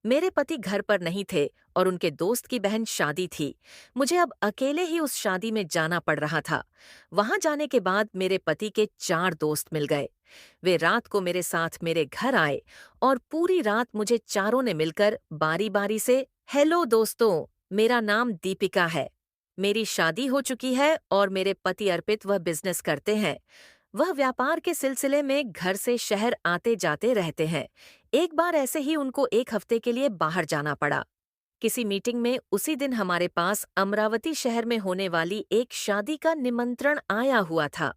मेरे पति घर पर नहीं थे और उनके दोस्त की बहन शादी थी। मुझे अब अकेले ही उस शादी में जाना पड़ रहा था। वहां जाने के बाद मेरे पति के 4 दोस्त मिल गए। वे रात को मेरे साथ मेरे घर आए और पूरी रात मुझे चारों ने मिलकर बारी-बारी से हेलो दोस्तों, मेरा नाम दीपिका है। मेरी शादी हो चुकी है और मेरे पति अर्पित वह बिजनेस करते हैं। वह व्यापार के सिलसिले में घर से शहर आते जाते रहते हैं। एक बार ऐसे ही उनको 1 हफ्ते के लिए बाहर जाना पड़ा। किसी मीटिंग में उसी दिन हमारे पास अमरावती शहर में होने वाली एक शादी का निमंत्रण आया हुआ था।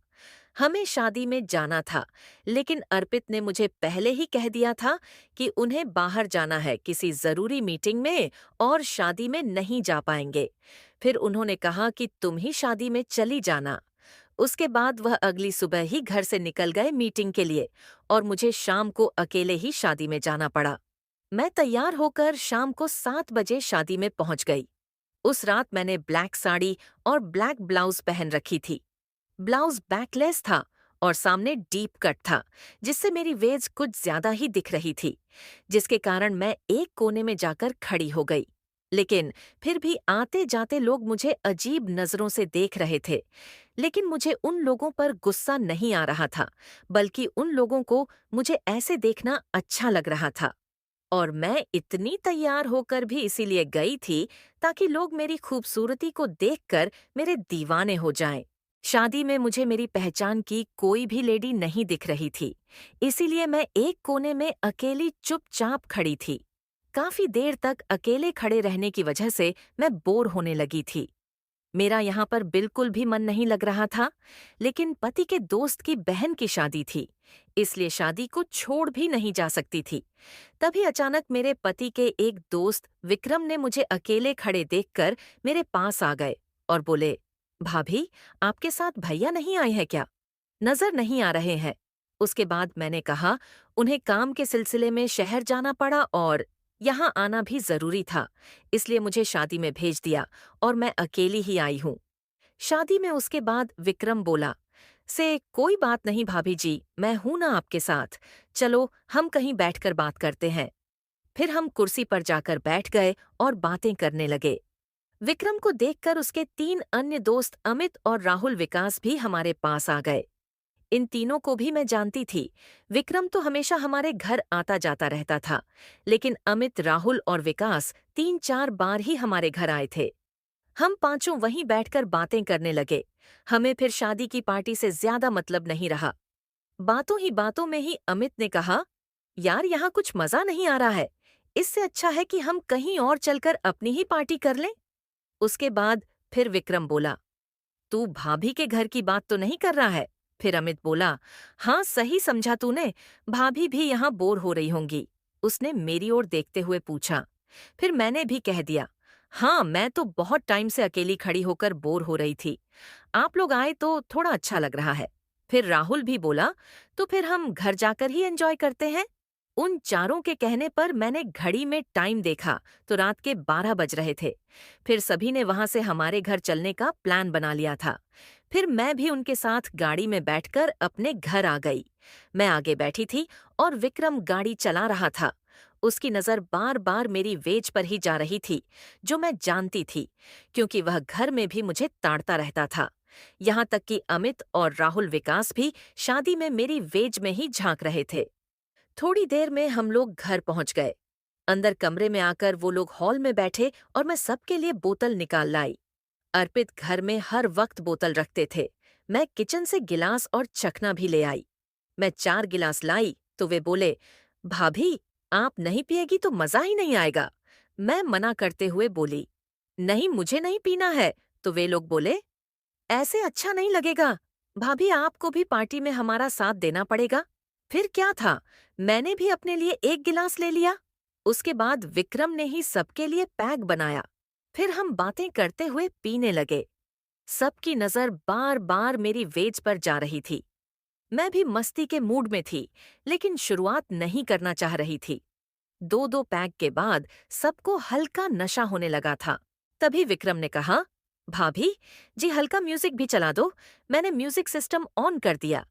हमें शादी में जाना था, लेकिन अर्पित ने मुझे पहले ही कह दिया था कि उन्हें बाहर जाना है किसी जरूरी मीटिंग में और शादी में नहीं जा पाएंगे। फिर उन्होंने कहा कि तुम ही शादी में चली जाना। उसके बाद वह अगली सुबह ही घर से निकल गए मीटिंग के लिए और मुझे शाम को अकेले ही शादी में जाना पड़ा। मैं तैयार होकर शाम को 7 बजे शादी में पहुंच गई। उस रात मैंने ब्लैक साड़ी और ब्लैक ब्लाउज पहन रखी थी। ब्लाउज बैकलेस था और सामने डीप कट था, जिससे मेरी वेज कुछ ज्यादा ही दिख रही थी, जिसके कारण मैं एक कोने में जाकर खड़ी हो गई। लेकिन फिर भी आते जाते लोग मुझे अजीब नजरों से देख रहे थे। लेकिन मुझे उन लोगों पर गुस्सा नहीं आ रहा था, बल्कि उन लोगों को मुझे ऐसे देखना अच्छा लग रहा था। और मैं इतनी तैयार होकर भी इसीलिए गई थी ताकि लोग मेरी खूबसूरती को देखकर मेरे दीवाने हो जाएं। शादी में मुझे मेरी पहचान की कोई भी लेडी नहीं दिख रही थी, इसीलिए मैं एक कोने में अकेली चुपचाप खड़ी थी। काफी देर तक अकेले खड़े रहने की वजह से मैं बोर होने लगी थी। मेरा यहाँ पर बिल्कुल भी मन नहीं लग रहा था, लेकिन पति के दोस्त की बहन की शादी थी, इसलिए शादी को छोड़ भी नहीं जा सकती थी। तभी अचानक मेरे पति के एक दोस्त विक्रम ने मुझे अकेले खड़े देखकर मेरे पास आ गए और बोले, भाभी, आपके साथ भैया नहीं आए हैं क्या? नजर नहीं आ रहे हैं। उसके बाद मैंने कहा, उन्हें काम के सिलसिले में शहर जाना पड़ा और यहाँ आना भी जरूरी था, इसलिए मुझे शादी में भेज दिया और मैं अकेली ही आई हूँ। शादी में उसके बाद विक्रम बोला, से कोई बात नहीं भाभी जी, मैं हूं ना आपके साथ। चलो हम कहीं बैठकर बात करते हैं। फिर हम कुर्सी पर जाकर बैठ गए और बातें करने लगे। विक्रम को देखकर उसके 3 अन्य दोस्त अमित और राहुल विकास भी हमारे पास आ गए। इन तीनों को भी मैं जानती थी। विक्रम तो हमेशा हमारे घर आता जाता रहता था, लेकिन अमित, राहुल और विकास 3-4 बार ही हमारे घर आए थे। हम पांचों वहीं बैठकर बातें करने लगे। हमें फिर शादी की पार्टी से ज्यादा मतलब नहीं रहा। बातों ही बातों में ही अमित ने कहा, यार यहाँ कुछ मजा नहीं आ रहा है। इससे अच्छा है कि हम कहीं और चलकर अपनी ही पार्टी कर लें। उसके बाद फिर विक्रम बोला, तू भाभी के घर की बात तो नहीं कर रहा है? फिर अमित बोला, हाँ सही समझा तूने, भाभी भी यहाँ बोर हो रही होंगी। उसने मेरी ओर देखते हुए पूछा। फिर मैंने भी कह दिया, हाँ मैं तो बहुत टाइम से अकेली खड़ी होकर बोर हो रही थी। आप लोग आए तो थोड़ा अच्छा लग रहा है। फिर राहुल भी बोला, तो फिर हम घर जाकर ही एंजॉय करते हैं। उन चारों के कहने पर मैंने घड़ी में टाइम देखा तो रात के 12 बज रहे थे। फिर सभी ने वहां से हमारे घर चलने का प्लान बना लिया था। फिर मैं भी उनके साथ गाड़ी में बैठकर अपने घर आ गई। मैं आगे बैठी थी और विक्रम गाड़ी चला रहा था। उसकी नजर बार बार मेरी वेज पर ही जा रही थी, जो मैं जानती थी, क्योंकि वह घर में भी मुझे ताड़ता रहता था। यहाँ तक कि अमित और राहुल विकास भी शादी में मेरी वेज में ही झांक रहे थे। थोड़ी देर में हम लोग घर पहुंच गए। अंदर कमरे में आकर वो लोग हॉल में बैठे और मैं सबके लिए बोतल निकाल लाई। अर्पित घर में हर वक्त बोतल रखते थे। मैं किचन से गिलास और चखना भी ले आई। मैं 4 गिलास लाई तो वे बोले, भाभी, आप नहीं पिएगी तो मजा ही नहीं आएगा। मैं मना करते हुए बोली, नहीं मुझे नहीं पीना है। तो वे लोग बोले, ऐसे अच्छा नहीं लगेगा। भाभी, आपको भी पार्टी में हमारा साथ देना पड़ेगा। फिर क्या था, मैंने भी अपने लिए 1 गिलास ले लिया। उसके बाद विक्रम ने ही सबके लिए पैक बनाया। फिर हम बातें करते हुए पीने लगे। सबकी नजर बार बार मेरी वेज पर जा रही थी। मैं भी मस्ती के मूड में थी, लेकिन शुरुआत नहीं करना चाह रही थी। 2-2 पैक के बाद सबको हल्का नशा होने लगा था। तभी विक्रम ने कहा, भाभी जी हल्का म्यूजिक भी चला दो। मैंने म्यूजिक सिस्टम ऑन कर दिया।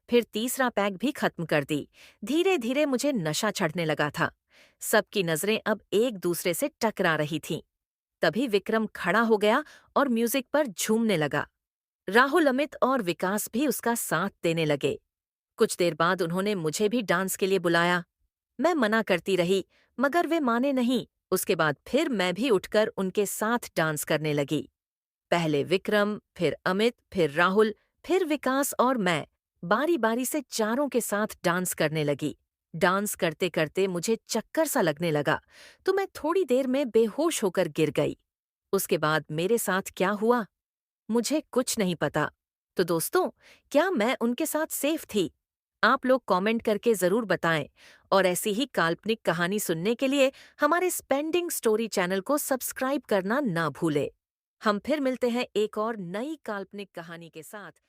फिर तीसरा पैक भी खत्म कर दी। धीरे धीरे मुझे नशा चढ़ने लगा था। सबकी नजरें अब एक दूसरे से टकरा रही थीं। तभी विक्रम खड़ा हो गया और म्यूजिक पर झूमने लगा। राहुल, अमित और विकास भी उसका साथ देने लगे। कुछ देर बाद उन्होंने मुझे भी डांस के लिए बुलाया। मैं मना करती रही, मगर वे माने नहीं। उसके बाद फिर मैं भी उठकर उनके साथ डांस करने लगी। पहले विक्रम, फिर अमित, फिर राहुल, फिर विकास और मैं बारी-बारी से चारों के साथ डांस करने लगी। डांस करते-करते मुझे चक्कर सा लगने लगा, तो मैं थोड़ी देर में बेहोश होकर गिर गई। उसके बाद मेरे साथ क्या हुआ, मुझे कुछ नहीं पता। तो दोस्तों, क्या मैं उनके साथ सेफ थी? आप लोग कमेंट करके ज़रूर बताएं और ऐसी ही काल्पनिक कहानी सुनने के लिए हमारे स्पेंडिंग स्टोरी चैनल को सब्सक्राइब करना ना भूलें। हम फिर मिलते हैं एक और नई काल्पनिक कहानी के साथ।